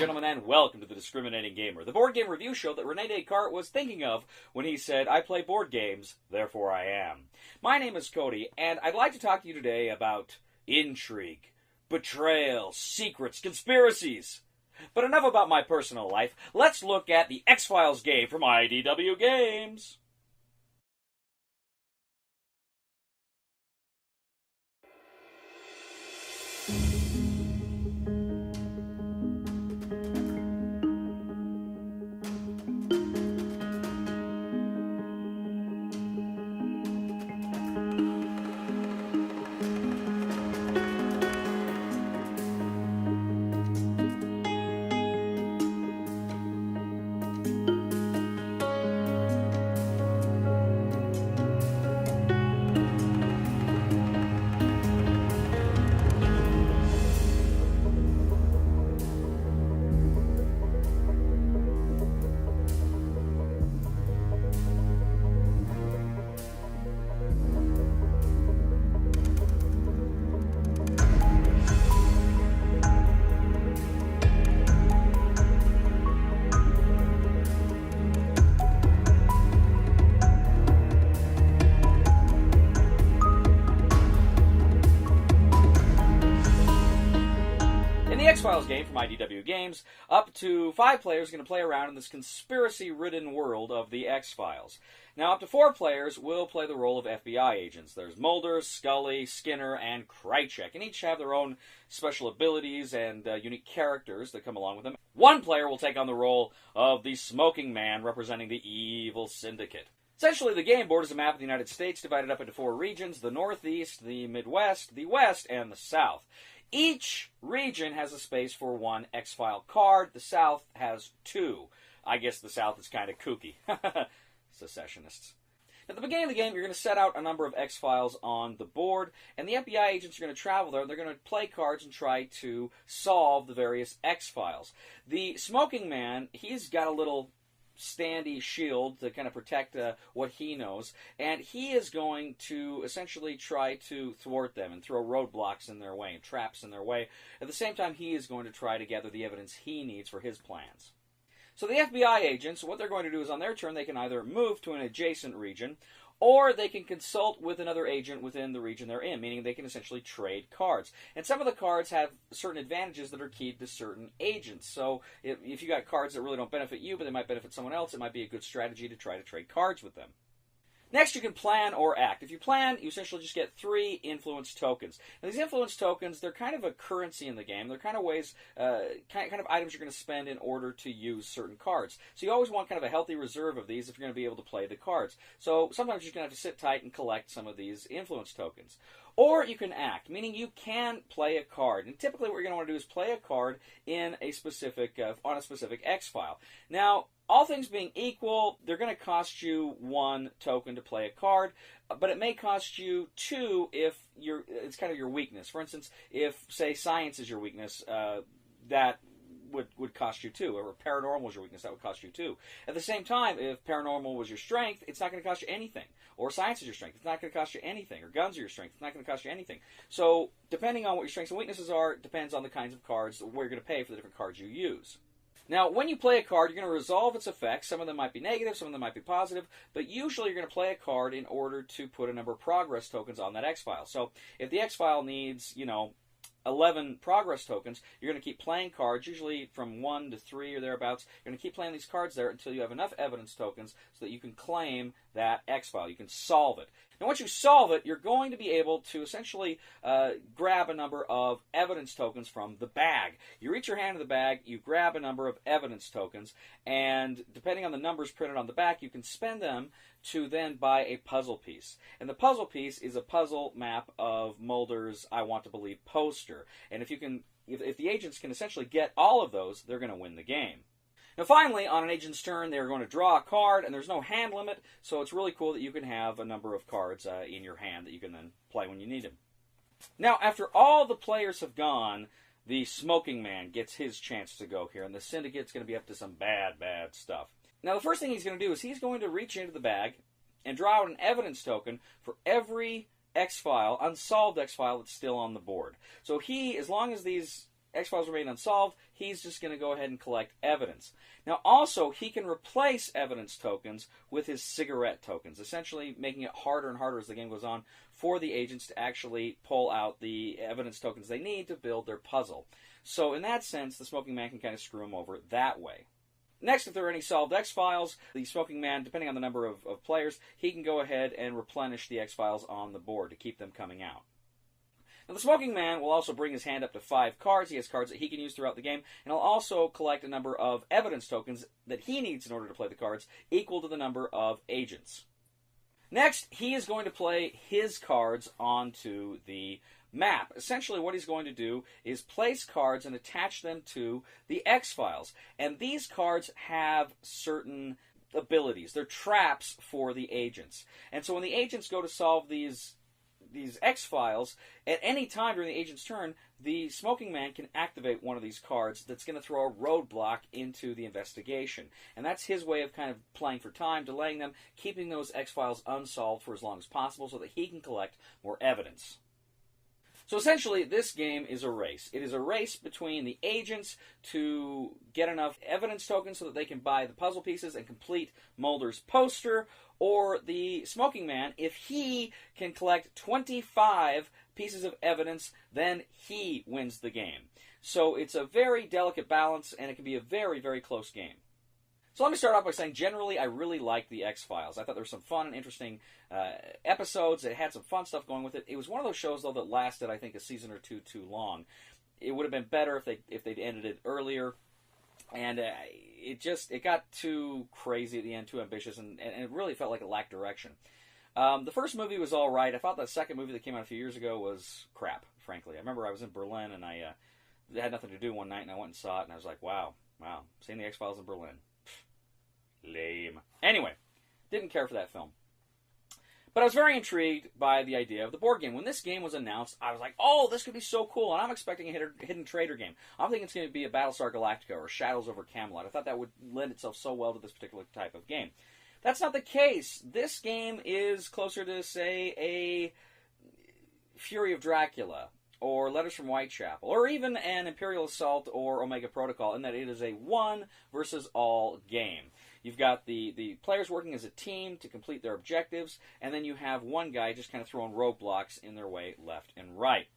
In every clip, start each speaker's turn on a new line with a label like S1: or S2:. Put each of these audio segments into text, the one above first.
S1: gentlemen, and welcome to The Discriminating Gamer, the board game review show that Rene Descartes was thinking of when he said, I play board games, therefore I am. My name is Cody, and I'd like to talk to you today about intrigue, betrayal, secrets, conspiracies. But enough about my personal life. Let's look at the X-Files game from IDW Games. The X-Files game from IDW Games, up to 5 players are going to play around in this conspiracy-ridden world of the X-Files. Now, up to 4 players will play the role of FBI agents. There's Mulder, Scully, Skinner, and Krychek, and each have their own special abilities and unique characters that come along with them. One player will take on the role of the Smoking Man, representing the evil syndicate. Essentially, the game board is a map of the United States divided up into 4 regions: the Northeast, the Midwest, the West, and the South. Each region has a space for 1 X-File card. The South has 2. I guess the South is kind of kooky. Secessionists. At the beginning of the game, you're going to set out a number of X-Files on the board, and the FBI agents are going to travel there, and they're going to play cards and try to solve the various X-Files. The Smoking Man, he's got a little standy shield to kind of protect what he knows, and he is going to essentially try to thwart them and throw roadblocks in their way and traps in their way. At the same time, he is going to try to gather the evidence he needs for his plans. So the FBI agents, what they're going to do is on their turn, they can either move to an adjacent region, or they can consult with another agent within the region they're in, meaning they can essentially trade cards. And some of the cards have certain advantages that are keyed to certain agents. So if you got cards that really don't benefit you, but they might benefit someone else, it might be a good strategy to try to trade cards with them. Next, you can plan or act. If you plan, you essentially just get 3 influence tokens. Now, these influence tokens, they're kind of a currency in the game. They're kind of ways, kind of items you're going to spend in order to use certain cards. So you always want kind of a healthy reserve of these if you're going to be able to play the cards. So sometimes you're going to have to sit tight and collect some of these influence tokens. Or you can act, meaning you can play a card. And typically what you're going to want to do is play a card in a specific, on a specific X-File. Now, all things being equal, they're going to cost you 1 token to play a card, but it may cost you 2 if it's kind of your weakness. For instance, if, say, science is your weakness, that would cost you 2. Or paranormal was your weakness, that would cost you 2. At the same time, if paranormal was your strength, it's not going to cost you anything. Or science is your strength, it's not going to cost you anything. Or guns are your strength, it's not going to cost you anything. So, depending on what your strengths and weaknesses are, depends on the kinds of cards, where you're going to pay for the different cards you use. Now, when you play a card, you're going to resolve its effects. Some of them might be negative, some of them might be positive, but usually you're going to play a card in order to put a number of progress tokens on that X-File. So, if the X-File needs, 11 progress tokens, you're going to keep playing cards, usually from 1 to 3 or thereabouts. You're going to keep playing these cards there until you have enough evidence tokens so that you can claim that X-File. You can solve it. And once you solve it, you're going to be able to essentially grab a number of evidence tokens from the bag. You reach your hand in the bag, you grab a number of evidence tokens, and depending on the numbers printed on the back, you can spend them to then buy a puzzle piece. And the puzzle piece is a puzzle map of Mulder's I Want to Believe poster. And if the agents can essentially get all of those, they're going to win the game. Now finally, on an agent's turn, they're going to draw a card, and there's no hand limit, so it's really cool that you can have a number of cards in your hand that you can then play when you need them. Now, after all the players have gone, the Smoking Man gets his chance to go here, and the Syndicate's going to be up to some bad, bad stuff. Now, the first thing he's going to do is he's going to reach into the bag and draw out an evidence token for every X-File, unsolved X-File that's still on the board. So he, as long as these X-Files remain unsolved, he's just going to go ahead and collect evidence. Now, also, he can replace evidence tokens with his cigarette tokens, essentially making it harder and harder as the game goes on for the agents to actually pull out the evidence tokens they need to build their puzzle. So, in that sense, the Smoking Man can kind of screw him over that way. Next, if there are any solved X-Files, the Smoking Man, depending on the number of players, he can go ahead and replenish the X-Files on the board to keep them coming out. Now, the Smoking Man will also bring his hand up to 5 cards. He has cards that he can use throughout the game, and he'll also collect a number of evidence tokens that he needs in order to play the cards, equal to the number of agents. Next, he is going to play his cards onto the map. Essentially, what he's going to do is place cards and attach them to the X-Files. And these cards have certain abilities. They're traps for the agents. And so when the agents go to solve these X-Files, at any time during the agent's turn, the Smoking Man can activate one of these cards that's going to throw a roadblock into the investigation. And that's his way of kind of playing for time, delaying them, keeping those X-Files unsolved for as long as possible so that he can collect more evidence. So essentially, this game is a race. It is a race between the agents to get enough evidence tokens so that they can buy the puzzle pieces and complete Mulder's poster, or the Smoking Man, if he can collect 25 pieces of evidence, then he wins the game. So it's a very delicate balance, and it can be a very, very close game. So let me start off by saying, generally, I really liked the X-Files. I thought there were some fun and interesting episodes. It had some fun stuff going with it. It was one of those shows, though, that lasted, I think, a season or two too long. It would have been better if they'd ended it earlier. And it got too crazy at the end, too ambitious, and it really felt like it lacked direction. The first movie was all right. I thought the second movie that came out a few years ago was crap, frankly. I remember I was in Berlin, and I had nothing to do one night, and I went and saw it, and I was like, wow, seeing the X-Files in Berlin. Lame. Anyway, didn't care for that film. But I was very intrigued by the idea of the board game. When this game was announced, I was like, oh, this could be so cool. And I'm expecting a Hidden Trader game. I'm thinking it's going to be a Battlestar Galactica or Shadows over Camelot. I thought that would lend itself so well to this particular type of game. That's not the case. This game is closer to, say, a Fury of Dracula, or Letters from Whitechapel, or even an Imperial Assault or Omega Protocol, in that it is a one versus all game. You've got the players working as a team to complete their objectives, and then you have one guy just kind of throwing roadblocks in their way left and right.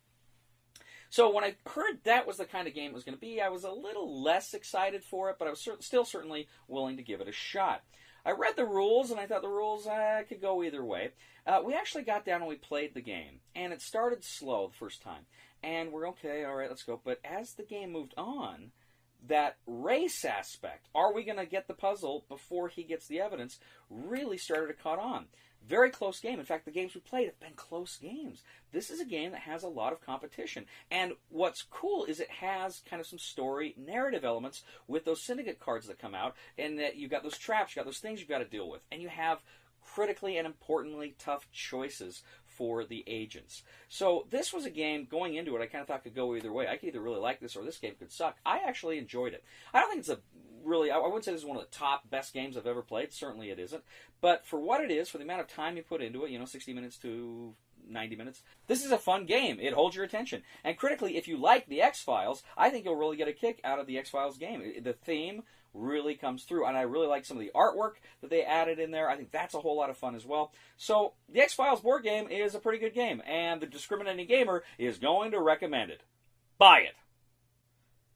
S1: So when I heard that was the kind of game it was going to be, I was a little less excited for it, but I was still certainly willing to give it a shot. I read the rules, and I thought the rules could go either way. We actually got down and we played the game, and it started slow the first time. And we're okay, all right, let's go. But as the game moved on, that race aspect, are we going to get the puzzle before he gets the evidence, really started to caught on. Very close game. In fact, the games we played have been close games. This is a game that has a lot of competition. And what's cool is it has kind of some story, narrative elements with those syndicate cards that come out, and that you've got those traps, you've got those things you've got to deal with. And you have critically and importantly tough choices for the agents. So this was a game, going into it, I kind of thought could go either way. I could either really like this or this game could suck. I actually enjoyed it. I don't think it's I wouldn't say this is one of the top best games I've ever played. Certainly it isn't. But for what it is, for the amount of time you put into it, 60 minutes to 90 minutes, this is a fun game. It holds your attention. And critically, if you like the X-Files, I think you'll really get a kick out of the X-Files game. The theme really comes through, and I really like some of the artwork that they added in there. I think that's a whole lot of fun as well. So the X-Files board game is a pretty good game, and the Discriminating Gamer is going to recommend it. Buy it.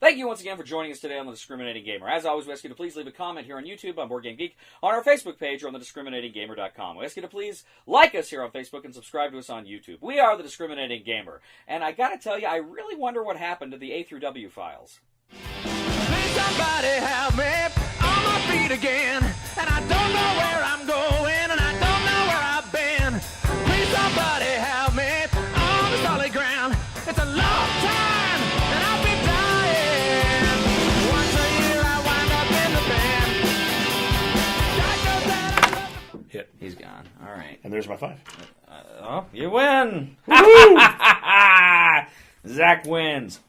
S1: Thank you once again for joining us today on The Discriminating Gamer. As always, we ask you to please leave a comment here on YouTube, on Board Game Geek, on our Facebook page, or on thediscriminatinggamer.com. We ask you to please like us here on Facebook and subscribe to us on YouTube. We are The Discriminating Gamer, and I gotta tell you, I really wonder what happened to the A through W files.
S2: Please somebody help me on my feet again, and I don't know where I'm going, and I don't know where I've been. Please somebody help me on the solid ground. It's a long time, and I've been dying. Once a year I wind up in the band.
S3: Hit.
S1: He's gone. All right.
S3: And there's my 5.
S1: You win. Zach wins.